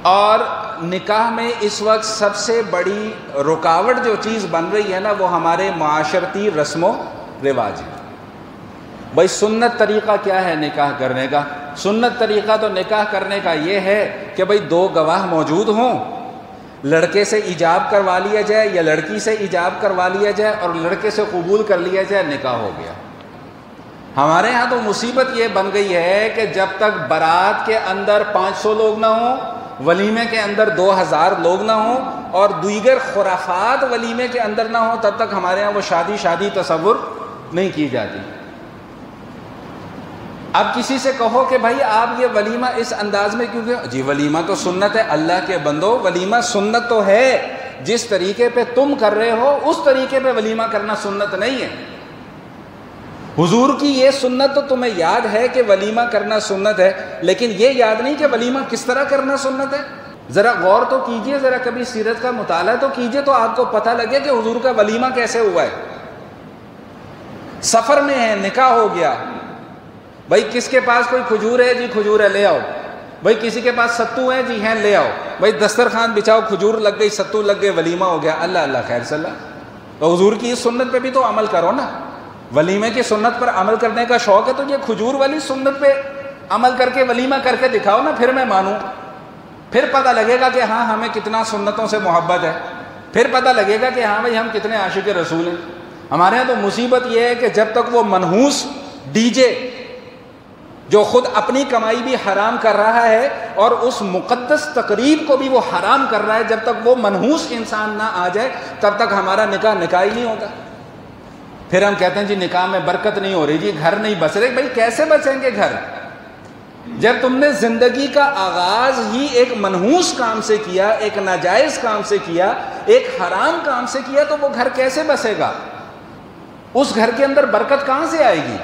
اور نکاح میں اس وقت سب سے بڑی رکاوٹ جو چیز بن رہی ہے نا وہ ہمارے معاشرتی رسم و رواج ہے۔ بھائی سنت طریقہ کیا ہے نکاح کرنے کا؟ سنت طریقہ تو نکاح کرنے کا یہ ہے کہ بھائی دو گواہ موجود ہوں، لڑکے سے ایجاب کروا لیا جائے یا لڑکی سے ایجاب کروا لیا جائے اور لڑکے سے قبول کر لیا جائے، نکاح ہو گیا۔ ہمارے ہاں تو مصیبت یہ بن گئی ہے کہ جب تک بارات کے اندر 500 لوگ نہ ہوں، ولیمے کے اندر 2000 لوگ نہ ہوں اور دیگر خرافات ولیمے کے اندر نہ ہوں، تب تک ہمارے ہاں وہ شادی تصور نہیں کی جاتی۔ اب کسی سے کہو کہ بھائی آپ یہ ولیمہ اس انداز میں کیوں کہ جی ولیمہ تو سنت ہے، اللہ کے بندو ولیمہ سنت تو ہے، جس طریقے پہ تم کر رہے ہو اس طریقے پہ ولیمہ کرنا سنت نہیں ہے۔ حضور کی یہ سنت تو تمہیں یاد ہے کہ ولیمہ کرنا سنت ہے، لیکن یہ یاد نہیں کہ ولیمہ کس طرح کرنا سنت ہے۔ ذرا غور تو کیجئے، ذرا کبھی سیرت کا مطالعہ تو کیجئے تو آپ کو پتہ لگے کہ حضور کا ولیمہ کیسے ہوا ہے۔ سفر میں ہے، نکاح ہو گیا، بھائی کس کے پاس کوئی کھجور ہے؟ جی کھجور ہے، لے آؤ۔ بھائی کسی کے پاس ستو ہے؟ جی ہیں، لے آؤ۔ بھائی دسترخوان بچھاؤ، کھجور لگ گئی، ستو لگ گئے، ولیمہ ہو گیا۔ اللہ اللہ خیر صلی اللہ۔ تو حضور کی اس سنت پہ بھی تو عمل کرو نا۔ ولیمے کی سنت پر عمل کرنے کا شوق ہے تو یہ کھجور والی سنت پہ عمل کر کے ولیمہ کر کے دکھاؤ نا، پھر میں مانوں، پھر پتہ لگے گا کہ ہاں ہمیں کتنا سنتوں سے محبت ہے، پھر پتہ لگے گا کہ ہاں بھائی ہم کتنے عاشق رسول ہیں۔ ہمارے ہاں تو مصیبت یہ ہے کہ جب تک وہ منحوس ڈی جے جو خود اپنی کمائی بھی حرام کر رہا ہے اور اس مقدس تقریب کو بھی وہ حرام کر رہا ہے، جب تک وہ منحوس انسان نہ آ جائے تب تک ہمارا نکاح ہی نہیں ہوگا۔ پھر ہم کہتے ہیں جی نکاح میں برکت نہیں ہو رہی، جی گھر نہیں بس رہے۔ بھائی کیسے بچیں گے گھر جب تم نے زندگی کا آغاز ہی ایک منحوس کام سے کیا، ایک ناجائز کام سے کیا، ایک حرام کام سے کیا، تو وہ گھر کیسے بسے گا؟ اس گھر کے اندر برکت کہاں سے آئے گی؟